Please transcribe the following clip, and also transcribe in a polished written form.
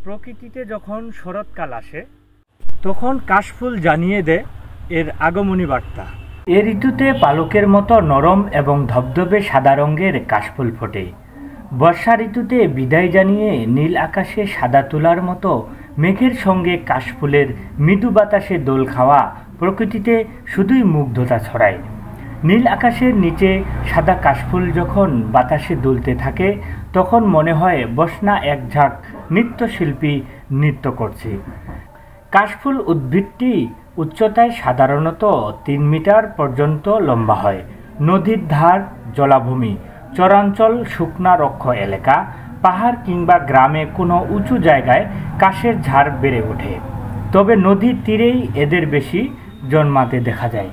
প্রকৃতিতে যখন শরৎকাল আসে তখন কাশফুল জানিয়ে দেয় এর আগমনী বার্তা। এ ঋতুতে পালকের মতো নরম এবং ধবধবে সাদা রঙের কাশফুল ফোটে। বর্ষা ঋতুতে বিদায় জানিয়ে নীল আকাশে সাদা তুলার মতো মেঘের সঙ্গে কাশফুলের মৃদু বাতাসে দোল খাওয়া প্রকৃতিতে শুধুই মুগ্ধতা ছড়ায়। নীল আকাশের নিচে সাদা কাশফুল যখন বাতাসে দুলতে থাকে তখন মনে হয় বসনা এক ঝাঁক নৃত্যশিল্পী নৃত্য করছে। কাশফুল উদ্ভিদটি উচ্চতায় সাধারণত ৩ মিটার পর্যন্ত লম্বা হয়। নদীর ধার, জলাভূমি, চরাঞ্চল, শুকনা রক্ষ এলাকা, পাহাড় কিংবা গ্রামে কোনো উঁচু জায়গায় কাশের ঝাড় বেড়ে ওঠে। তবে নদীর তীরেই এদের বেশি জন্মাতে দেখা যায়।